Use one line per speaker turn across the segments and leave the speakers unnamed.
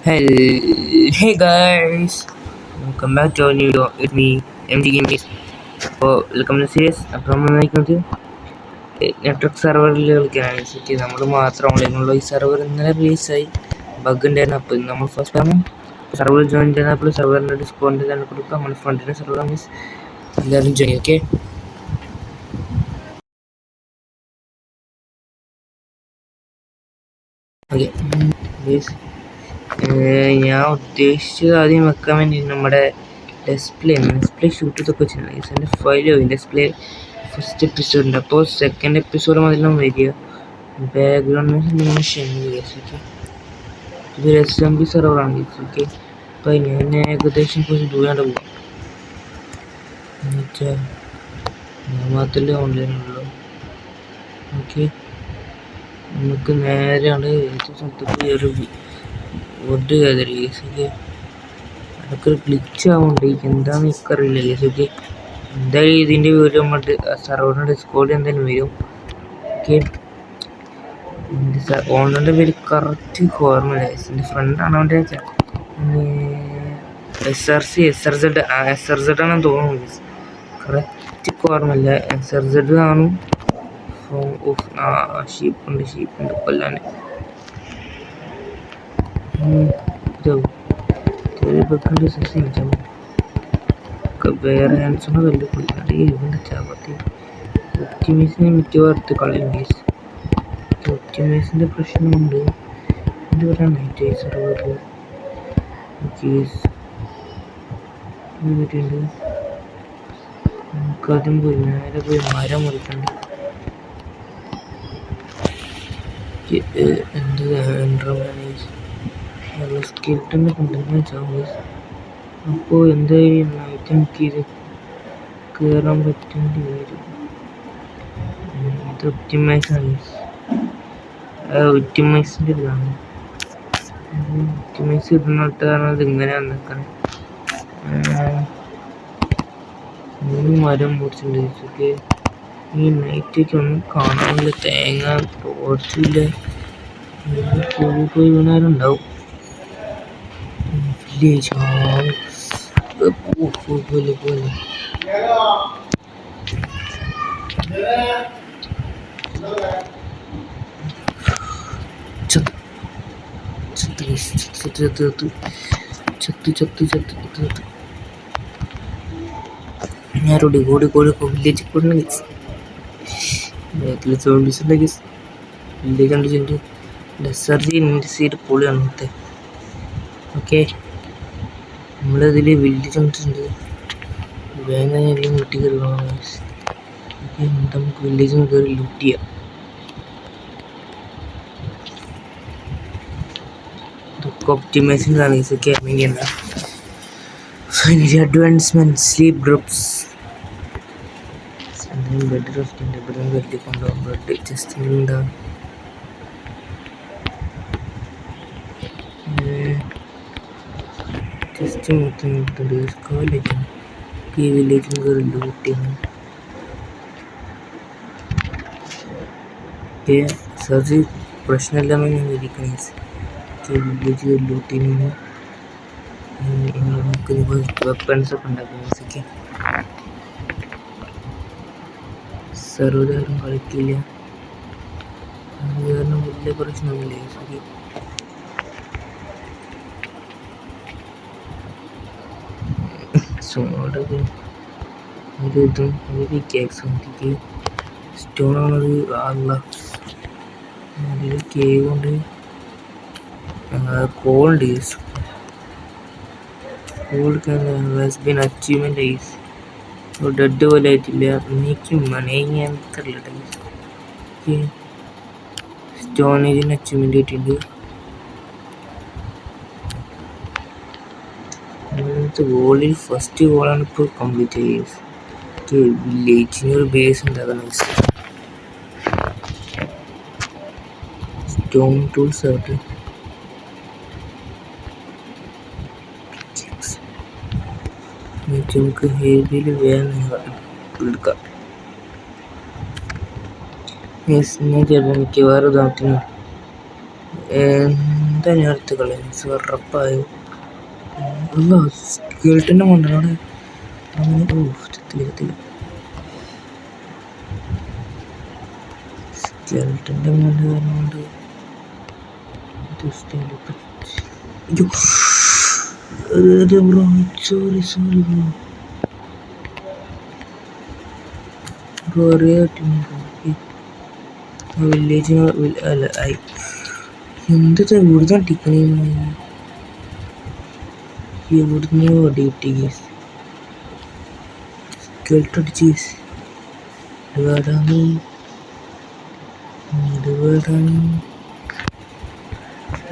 Hey guys, welcome back to our new video. It's me, MG Games. അപ്പോൾ welcome to series. അപ്പോൾ നമ്മൾ നയിക്കുന്നത് network സെർവറിൽ കളിക്കാനാണ്. Set നമ്മൾ മാത്രം ഓൺലൈനുള്ള ഈ സെർവർ ഇന്നലെ റിലീസായി ബഗ് ഉണ്ടായിരുന്നു. അപ്പോൾ നമ്മൾ ഫസ്റ്റ് ടൈം സെർവർ ജോയിൻ ചെയ്യുന്നപ്പോൾ സെർവറിൻ്റെ ഡിസ്കൗണ്ട് തന്നെ കൊടുക്കുക. നമ്മൾ ഫ്രണ്ടിൻ്റെ സെർവർ മീൻസ് എല്ലാവരും ജോയിൻ ഓക്കെ. ഞാൻ ഉദ്ദേശിച്ചത് ആദ്യം വെക്കാൻ വേണ്ടി നമ്മുടെ ഡിസ്പ്ലേ ഷൂട്ട് ചെയ്തൊക്കെ വെച്ചിട്ടുണ്ട്. എൻ്റെ ഫയലോ ഡിസ്പ്ലേ ഫസ്റ്റ് എപ്പിസോഡുണ്ട്. അപ്പോൾ സെക്കൻഡ് എപ്പിസോഡ് മുതലും വരിക ബാക്ക്ഗ്രൗണ്ട് ഇതൊരു SMB സെർവറാണ് ഓക്കെ. അപ്പോൾ ഞാൻ ഏകദേശം കുറച്ച് ദൂരാണ്ട് പോകാം എന്നുവെച്ചാൽ മാത്രമല്ലേ ഓൺലൈനുള്ളൂ. ഓക്കെ, നമുക്ക് നേരെയാണ് ഏത് സ്ഥലത്തേക്ക് ഒരു വോട്ട് കയറി കേസൊക്കെ അതൊക്കെ ഗ്ലിച്ച് ആവുന്നുണ്ട്. എന്താണെന്ന് എനിക്കറിയില്ല കേസൊക്കെ. എന്തായാലും ഇതിൻ്റെ വീഡിയോ നമ്മുടെ സെർവറിൻ്റെ ഡിസ്കോഡിൽ എന്തായാലും വരും ഓക്കെ. ഓണറിൻ്റെ പേര് കറക്റ്റ് ഓർമ്മയില്ല. എൻ്റെ ഫ്രണ്ടാണ് അവൻ്റെ SRZ ആണെന്ന് തോന്നുന്നു. കറക്റ്റ് ഓർമ്മയില്ല. SRZ ആണ്. ഷീപ്പുണ്ട് കൊല്ലാൻ. വേറെ ആൻസറിന് വലിയ കൊല്ലാണ്ട് ഇവൻ്റെ ചാപത്തി ഒപ്റ്റിമൈസിനെ മിക്കവാറും കളയും കേസ്. ഒപ്റ്റിമൈസിൻ്റെ പ്രശ്നമുണ്ട്. എന്ത് പറയാൻ നൈറ്റ് സെർവറിൽ കേസ് പറ്റിയിട്ടുണ്ട്. നമുക്കതും പോയി നേരെ പോയി മരം മുറിക്കണ്ട്. എന്ത് സ്കിൽട്ടൊന്നും കൊണ്ടുവരാൻ ചാവും. അപ്പോൾ എന്തായാലും നൈറ്റ് എനിക്ക് ഇത് കയറാൻ പറ്റേണ്ടി വരും. ഇത് ഒപ്റ്റിമൈസാണ്. ഒപ്റ്റിമൈസിൻ്റെ ഇതാണ്. ഒപ്റ്റിമൈസ് ഇടുന്നിട്ട് കാരണം ഇത് ഇങ്ങനെയാണ് നിൽക്കണം. 3 മരം മുറിച്ചിട്ടുണ്ട് ഓക്കെ. ഈ നൈറ്റൊക്കെ ഒന്നും കാണാനില്ല. തേങ്ങ തോർച്ചില്ല. പോയി വീണാലുണ്ടാവും. വില്ലേജ് പോലെ ഞാനോടി കോഴി വില്ലേജ് കൂടെ സോംബീസ് ഉണ്ട് ഗീസ്. വില്ലേജ് കണ്ടിട്ടുണ്ട്. SRZ സീറ്റ് പൊളിയാണ് ഇന്നത്തെ ഓക്കെ. നമ്മളിതിൽ വില്ലേജ് കണ്ടിട്ടുണ്ട്. വേഗം എല്ലാം വീട്ടിൽ കയറുക ഓക്കെ. നമുക്ക് വില്ലേജിൽ കയറി ലൂട്ട് ചെയ്യാം. ഇതൊക്കെ ഒപ്റ്റിമൈസിൻ്റെതാണ് ഇതൊക്കെ വേണ്ടിയല്ല. അഡ്വാൻസ്മെൻറ്റ് സ്ലീപ്പ് ഗ്രൂപ്പ്സ് ബെഡ് റെസ്റ്റിൻ്റെ ഇവിടെ വെട്ടി കൊണ്ടുപോകാൻ ബെഡ് ജസ്റ്റ് ഉണ്ടാവും. ജസ്റ്റ് മൊത്തം കോളേജാണ് ഈ വില്ലേജിൽ കയറി ലൂട്ട് ചെയ്യുന്നു. സർജി പ്രശ്നമില്ലാന്ന് ഞാൻ വിളിക്കുന്നത്. വില്ലേജ് ലൂട്ട് ചെയ്യുന്നു. നമുക്ക് വെപ്പൺസ് ഒക്കെ ഉണ്ടാക്കും. സെർവറുകാരും കളിക്കില്ല അത് കാരണം വലിയ പ്രശ്നമൊന്നുമില്ല. ശരി, സോഡൊക്കെ ഒരു ഇതും ഒരു കേക്സും സ്റ്റോണാണത്. ആള അതിൽ കേവ് കൊണ്ട് cold is has been achievement is dead പോലെ ആയിട്ടില്ല. എനിക്ക് എനിക്കറിയില്ല ടൈസ് സ്റ്റോണേജിന് അച്ചീവ്മെൻറ്റ് കിട്ടിയിട്ടുണ്ട്. ഗോളിൽ ഫസ്റ്റ് ഗോളാണ് ഇപ്പോൾ കംപ്ലീറ്റ് ചെയ്തത്. വില്ലേജിന് ഒരു ബേസ് ഉണ്ടാക്കണം. സ്റ്റോൺ ടൂൾസ് ആവട്ടെ. നമുക്ക് ഹെവിയിൽ വേണം എടുക്കാം. ഞാൻ ചിലപ്പോൾ മിക്കവാറും ഇതാക്കുന്നു. ഞാൻ എടുത്ത് കളയും ഉറപ്പായും. കേൾട്ടിൻ്റെ കൊണ്ടാണ് അവിടെ അങ്ങനെ. കേൾട്ടിൻ്റെ കൊണ്ട് പറഞ്ഞുകൊണ്ട് ബ്രോ സോറി ബ്രോ വില്ലേജ് അല്ല എന്താ ഇവിടുന്ന് അടിക്കണേ, ഇവിടുന്ന് അടി കിട്ടി കേട്ടടിച്ച് ഇടുവാടാണ്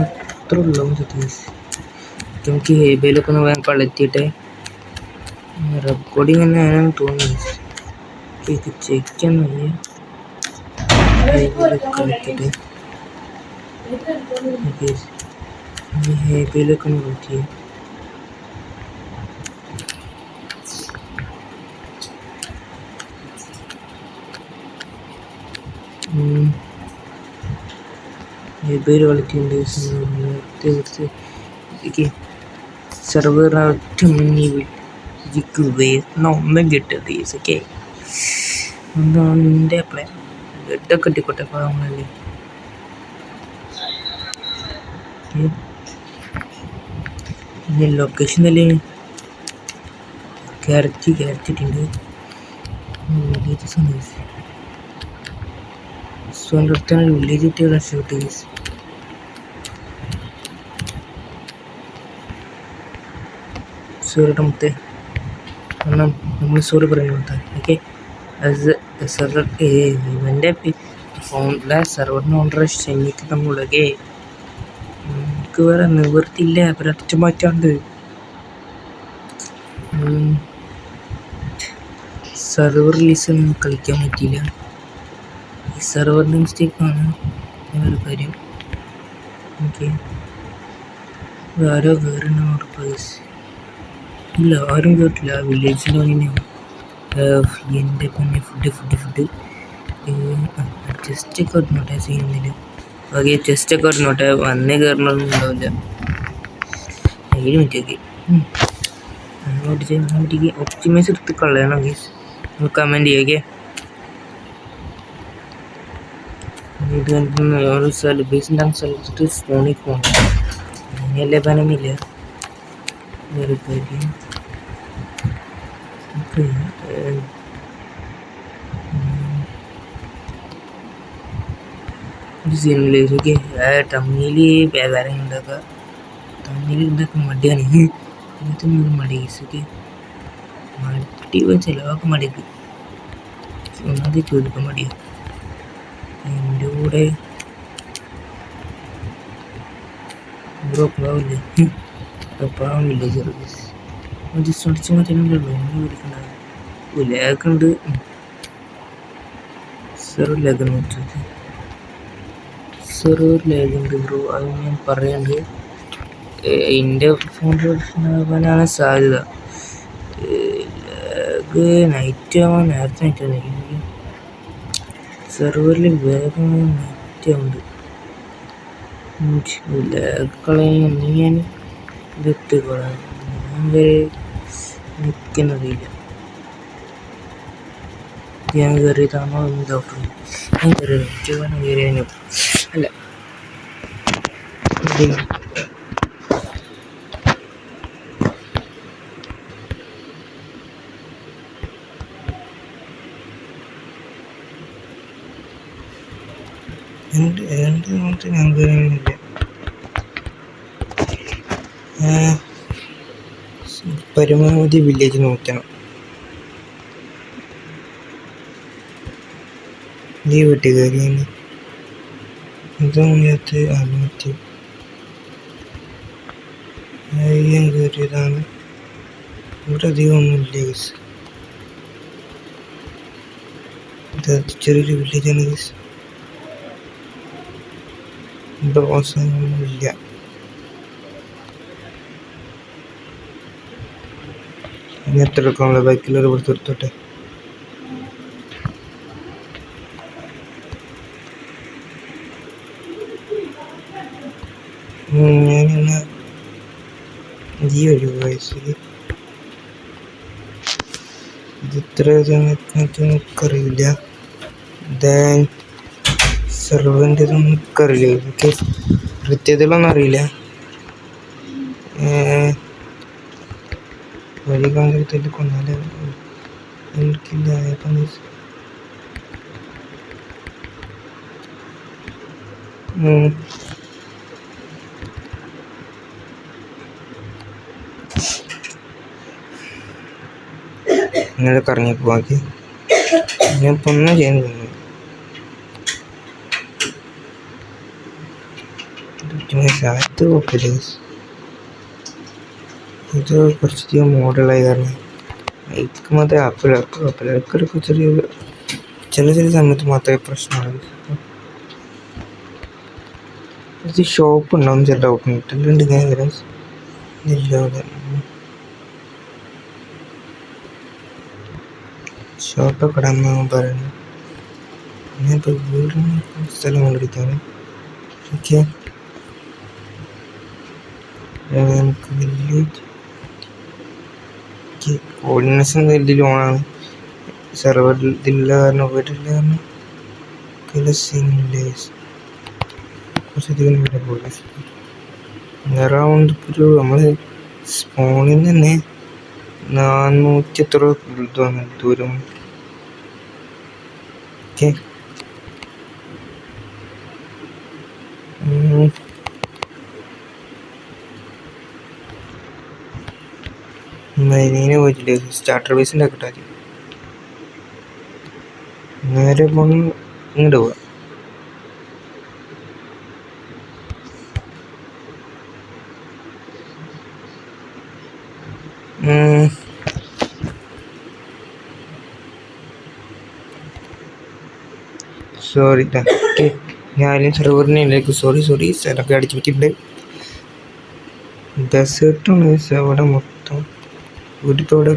അത്ര ഉള്ള നമുക്ക് ഹേബയിലൊക്കെ ഒന്ന് വേഗം കളത്തിട്ടെ റെക്കോർഡിങ് തന്നെ ആണെന്ന് തോന്നി. ചെക്ക് ചെയ്യാൻ കളിക്കട്ടെ ഹേബയിലൊക്കെ ഒന്ന് കളിക്കുക. ഹേബയിൽ കളിക്കുന്നുണ്ട്. സെർവർ ഒറ്റ മുന്നിൽ വരുന്ന ഒന്നും കിട്ടരുത്. ഓക്കെ, എന്താണ് നിൻ്റെ പ്ലാൻ? ഗഡൊക്കെ കിട്ടിക്കോട്ടെ പാവങ്ങളല്ലേ. പിന്നെ ലൊക്കേഷൻ അല്ലേ ക്യാരറ്റിട്ടുണ്ട്. സ്വന്തം അടുത്താണ് വില്ലേജ് കിട്ടിയ ഷൂട്ട് കേസ്. സോറിയുടെ മുത്തേ കാരണം നമ്മൾ സോറി പറയുന്നു മുത്തേ. ഓക്കെ, ഇവൻ്റെ ഫോണിലെ സെർവറിന് ഓണറെ ക്ഷമിക്ക് നമ്മളൊക്കെ. നമുക്ക് വേറെ നിവൃത്തിയില്ല, ഒരൊറ്റ മാറ്റാണ്ട്. സെർവർ റിലീസ് കളിക്കാൻ പറ്റിയില്ല. ഈ സെർവറിൻ്റെ മിസ്റ്റേക്കാണ് വേറെ കാര്യം. ഓക്കെ, ആരോ കയറുന്ന പ്രൈസ് ഇല്ല, ആരും കേട്ടില്ല. വില്ലേജിൻ്റെ തന്നെയാണ്. എൻ്റെ പിന്നെ ഫുഡ് ചെസ്റ്റൊക്കെ ഇടണോട്ടെ, ചെയ്യുന്നില്ല. ഓക്കെ, ചെസ്റ്റൊക്കെ ഇടണോട്ടെ, വന്നേ കയറണമെന്നും ഉണ്ടാവില്ല. 7 മിനിറ്റൊക്കെ അങ്ങോട്ടേക്ക് ഒപ്റ്റിമൈസ് എടുത്ത് കളയണം ഗീസ്. കമൻറ്റ് ചെയ്യുക. ഇത് ഒരു സെലിബ്രേഷൻ്റെ സ്ഥലത്തിട്ട് ഫോണിൽ പോകണം. അങ്ങനെയല്ലേ പനമില്ല വേറെ കാര്യം. സീനിലേക്ക് തമ്മിൽ വേറെ ഉണ്ടാക്കുക. തമ്മിൽ ഉണ്ടാക്കാൻ മടിയാണ്. അങ്ങനത്തെ മടി കേസൊക്കെ മടി ചിലവാക്കാൻ മടിക്ക് ഒന്നാമത് ചോദിക്കാൻ മടിയാണ്. എൻ്റെ കൂടെ പാവില്ലേ, പാവില്ല സർവീസ് ജസ്റ്റ് അടിച്ച് മാറ്റാനുള്ളൂ. ഒന്നും മേടിക്കണ്ട. ലാഗുണ്ട്, സെർവർ ലാഗുണ്ട്. മറ്റത് സെർവർ ലാഗുണ്ട് ബ്രോ, അത് ഞാൻ പറയാണ്ട്. എൻ്റെ ഫോണിൽ പ്രശ്നമാകാനാണ് സാധ്യത. ലാഗ് നൈറ്റ് ആവാൻ നേരത്തെ നൈറ്റ് ആവുന്നില്ല. സെർവറിൽ വേഗം നൈറ്റ് ആവുന്നുണ്ട്. ലാഗ് കളയാൻ ഞാൻ ഇതിട്ട് കളയാം. ഞാൻ വരെ നിൽക്കുന്നതില്ല. ഞാൻ കയറിയതാണോ എന്ന് ഡൗട്ടുണ്ട്. ഞാൻ കയറിയതിനും അല്ല ഞാൻ കയറിയില്ല. പരമാവധി വില്ലേജ് നോക്കണം. ഈ വീട്ടിൽ കയറിയാണ് ഇതൊന്നിനകത്ത് അറുപത്തി കയറിയതാണ്. ഇവിടെ അധികം ഒന്നുമില്ല ഗീസ്. ഇത് ചെറിയൊരു വില്ലേജാണ് ഗീസ്. ഇവിടെ മോശമൊന്നുമില്ല. ഇനി എത്ര എടുക്കാനുള്ള ബൈക്കിലൊരു കൊടുത്ത് എടുത്തോട്ടെ. ഞാനിന്ന് ഈ ഒരു വയസ്സിൽ ഇത് ഇത്ര നമുക്കറിയില്ല. ദെൻ സെർവറിൻ്റെ നമുക്കറിയില്ല, എനിക്ക് കൃത്യതകളൊന്നും അറിയില്ല. വഴി കാണിച്ചിട്ട് കൊന്നാല് എനിക്കില്ല. ഇങ്ങനെ കറങ്ങി പോവാക്കി ഞാൻ ഇപ്പം ഒന്നും ചെയ്യാൻ തോന്നുന്നു. അത് കുഴപ്പമില്ല. ഇത് കുറച്ചധികം മോഡലായി കാരണം എനിക്ക് മാത്രമേ ആപ്പിളൊക്കെ ചില സമയത്ത് മാത്രമേ പ്രശ്നമുള്ളൂ. ഇത് ഷോപ്പ് ഉണ്ടാവും ചില ഡൗട്ട് ഇട്ടിട്ടുണ്ട്. ഞാൻ വരാം ഇല്ല അവിടെ ഷോപ്പൊക്കെ ഇടാമെന്ന് പറയുന്നു. ഞാനിപ്പോൾ വീടിന് സ്ഥലം കൊണ്ടിരിക്കുകയാണ്. ഓക്കെ, നമുക്ക് വില്ലേജ് കോർഡിനേഷൻ വലിയ ലോണാണ്. സെർവറിൽ ഇതില്ല കാരണം വീട്ടില്ല കാരണം കുറച്ചധികം വീട്ടിൽ പോയി അറൗണ്ട് ഒരു നമ്മൾ സ്പോണിൽ തന്നെ 400 എത്ര ഇതാണ് ദൂരം. ഓക്കെ, മൈനിങ്ങിനെ പോയിട്ടില്ല. സ്റ്റാർട്ടർ ബേസ് ഉണ്ടാക്കട്ടെ. നേരെ പോകണം, ഇങ്ങോട്ട് പോവാം. സോറി, ഞാനും സെർവറിലേക്ക് സോറി സ്ഥലമൊക്കെ അടിച്ചു വെച്ചിട്ടുണ്ട്. ഡെസേർട്ടാണ് അവിടെ മൊത്തം. വീട്ടിത്തോടെ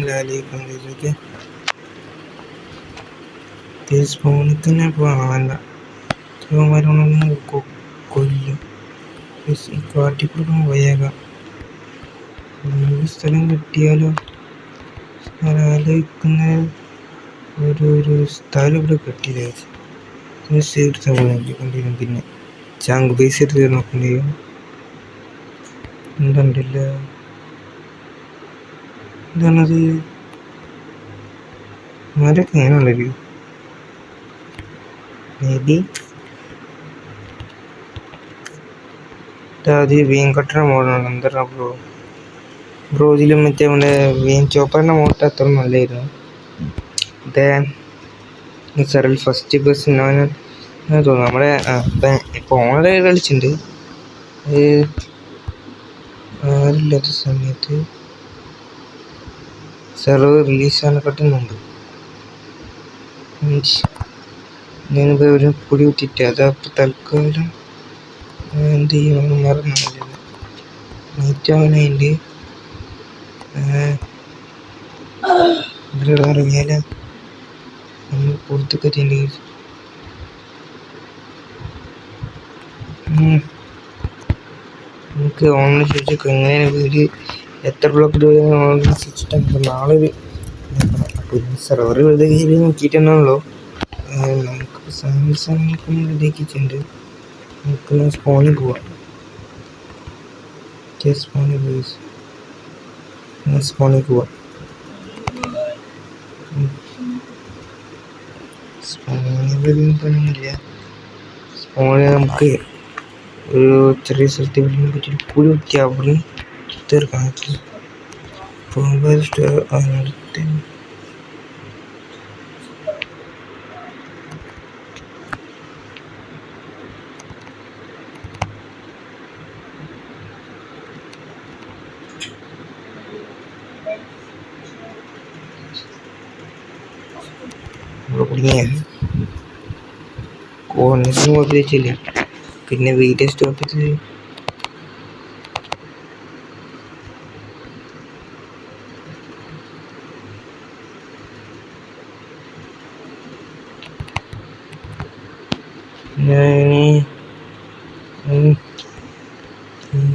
ലാലിയൊക്കെ സ്പോണിൽ തന്നെ പോകാനല്ല കൊല്ലും. ഈ കാട്ടിക്കൂടെ പോയേക്കാം. സ്ഥലം കിട്ടിയാലോ ആലോചിക്കുന്ന ഒരു സ്ഥലം ഇവിടെ കിട്ടിയില്ല. കൊണ്ടിരും. പിന്നെ ചാങ്ക് പൈസ എടുത്ത് നോക്കേണ്ടി വരും. ഉണ്ടില്ല. എന്താണത്? മരൊക്കെ എങ്ങനെയുള്ളത്? മേ ബി അത് വീൻ കട്ടണ മോഡലാണ്. എന്താ ബ്രോ ഇതിലും മറ്റേ നമ്മുടെ വീൻ ചോപ്പറിൻ്റെ മോട്ട് അത്ര നല്ലായിരുന്നു. സെർവിൽ ഫസ്റ്റ് ബസ് ഞാൻ തോന്നുന്നു നമ്മുടെ ഇപ്പോൾ ഓൺലൈൻ കളിച്ചിട്ടുണ്ട്. ആരില്ലാത്ത സമയത്ത് സെർവർ റിലീസാനെക്കാട്ടും മുമ്പ് ഞാനിപ്പോൾ ഒരു പൊടി കുത്തിയിട്ട് അതപ്പോൾ തൽക്കാലം എന്ത് ചെയ്യണമെന്ന് മറന്നില്ല. നൈറ്റ് ആവാനായിട്ട് ഇവിടെ ഇറങ്ങിയാൽ നമ്മൾ പുറത്തൊക്കെ ചെയ്യേണ്ടി നമുക്ക് ഓൺലൈൻ ചോദിച്ചൊക്കെ എങ്ങനെയാണ് വീട് എത്ര ബ്ലോക്ക് ഓൺലൈൻ സ്വിച്ചിട്ട് നാളെ സെർവർ വെറുതെ കയറി നോക്കിയിട്ടുണ്ടാണല്ലോ. നമുക്ക് സാംസങ് ഇതാക്കിയിട്ടുണ്ട്. നമുക്ക് സ്പോണിൽ പോവാം. സ്പോണിൽ പോവാം. സ്പോണിൽ നമുക്ക് ഒരു ചെറിയ സ്ഥലത്ത് വീടിനെ പറ്റി പുഴ കുത്തി അവിടെ തീർക്കാൻ പറ്റില്ല. പോകുമ്പോൾ അടുത്ത് കുടുങ്ങിയ കോർണേഴ്സിന് കുഴപ്പമില്ല. പിന്നെ വീഡിയോ സ്റ്റോപ്പ് ചെയ്ത്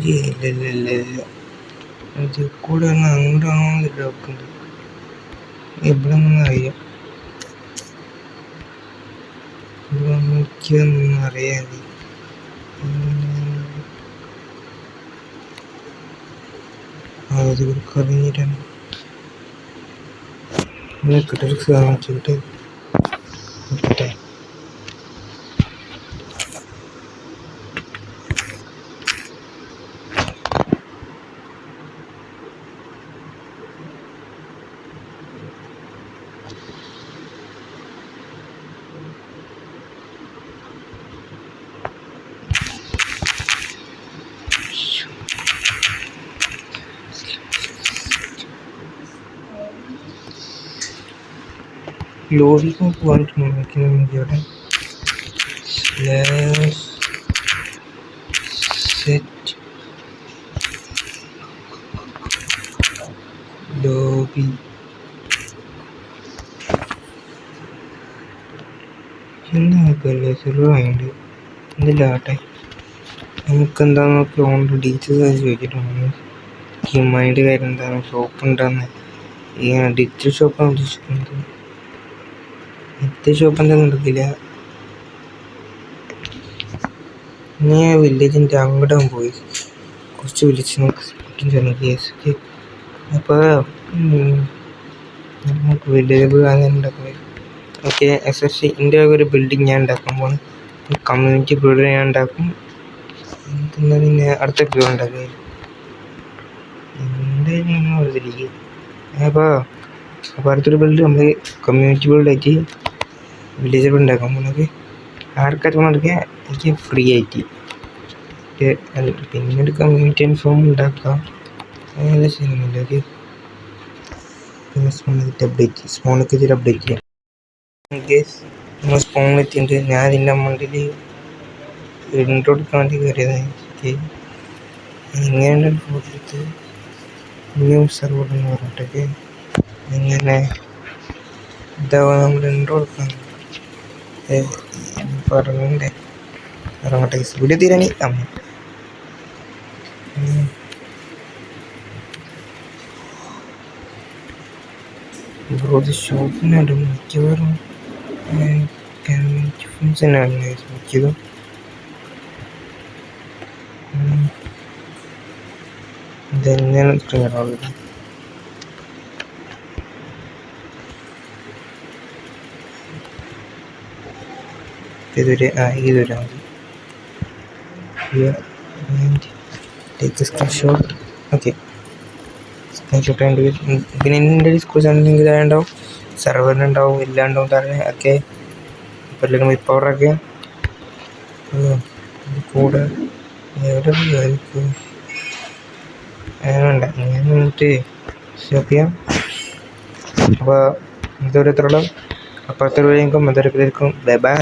ഇല്ല ഇത് കൂടെ ഒന്ന് അങ്ങോട്ടാണോ ഡോക്കുണ്ട് ഇവിടെ നിന്ന് അറിയാം ഇവിടെ നോക്കിയൊന്നും അറിയാതെ അത് കറിഞ്ഞിട്ടാണ് കിട്ടൊരു സാധിച്ചിട്ട് കിട്ടെ ലോറിക്ക് പോകാൻ നോക്കിയാൽ സെറ്റ് ലോബി എന്താക്കല്ലേ ചെറുതായുണ്ട് എന്തില്ലാട്ടെ നമുക്കെന്താന്നൊക്കെ ഓൺ ഡീറ്റെയിൽസ് ചോദിച്ചിട്ടുണ്ട് ഗെയിമായിട്ട് കാര്യം എന്താണ് ഷോപ്പ് ഉണ്ടാകുന്ന ഈ ഡിജിറ്റൽ ഷോപ്പാണ് ഉദ്ദേശിക്കുന്നത് ഷോപ്പ് എന്താ നടക്കില്ല ഞാൻ വില്ലേജിൻ്റെ അങ്ങോട്ട് പോയി കുറച്ച് വിളിച്ച് കേസ് അപ്പോൾ നമുക്ക് വില്ലേജ് അങ്ങനെ ഉണ്ടാക്കുന്നത് ഓക്കെ എസ്പെഷ്യലി എൻ്റെ ഒരു ബിൽഡിങ് ഞാൻ ഉണ്ടാക്കാൻ പോകുന്നു കമ്മ്യൂണിറ്റി ബിൽഡിങ് ഞാൻ ഉണ്ടാക്കും പിന്നെ അടുത്ത എപ്പിസോഡ് ഉണ്ടാക്കുക എന്തായാലും വെറുതെ അപ്പോൾ അടുത്തൊരു ബിൽഡ് നമ്മൾ കമ്മ്യൂണിറ്റി ബിൽഡായിട്ട് വില്ലേജ് ഉണ്ടാക്കാൻ പോകുന്നത് ആർക്കാർക്കും നടക്കുക എനിക്ക് ഫ്രീ ആയിട്ട് പിന്നീട് കമ്മ്യൂണിറ്റി ഇൻഫോം ഉണ്ടാക്കാം അങ്ങനെയല്ല ചെയ്യുന്നില്ല ഓക്കെ പിന്നെ സ്പോണൊക്കെ ഇതിൽ അപ്ഡേറ്റ് ചെയ്യാം നമ്മൾ സ്പോണെത്തിയിട്ട് ഞാൻ ഇതിൻ്റെ മണ്ടിൽ ഇൻട്രോ എടുക്കാൻ വേണ്ടി കയറിയതാണ് ഇങ്ങനെയുള്ള ഫോട്ടോ എടുത്ത് ന്യൂ സെർവർ എന്ന് പറഞ്ഞിട്ടൊക്കെ ഇങ്ങനെ ഇതാവുക നമ്മൾ ഇൻട്രോ എടുക്കാൻ പറഞ്ഞേ ഇറങ്ങട്ടെ വീഡിയോ തീരാനി ഷോപ്പിനാണ് മിക്കവാറും തന്നെയാണ് മിക്കതും ഇതെങ്ങനെ ക്ലിയറാവുന്നത് ഇതൊരു മതി ടേക്ക് സ്ക്രീൻഷോട്ട് ഓക്കെ സ്ക്രീൻഷോട്ട് പിന്നെ എൻ്റെ ഡിസ്കോഴ്സ് എന്തെങ്കിലും ഇതായുണ്ടാവും സെർവറിനുണ്ടാവും ഇല്ലാണ്ടാവും കാരണം ഒക്കെ ഇപ്പോൾ അല്ലെങ്കിൽ വിപ്പവറൊക്കെ കൂടെ എവിടെ ആയിരിക്കും വേണ്ട ഞാൻ വന്നിട്ട് സ്റ്റോപ്പ് ചെയ്യാം അപ്പോൾ ഇതൊരു എത്ര അപ്പുറത്തെ വഴിക്കും ഇതൊരു ബൈ ബൈ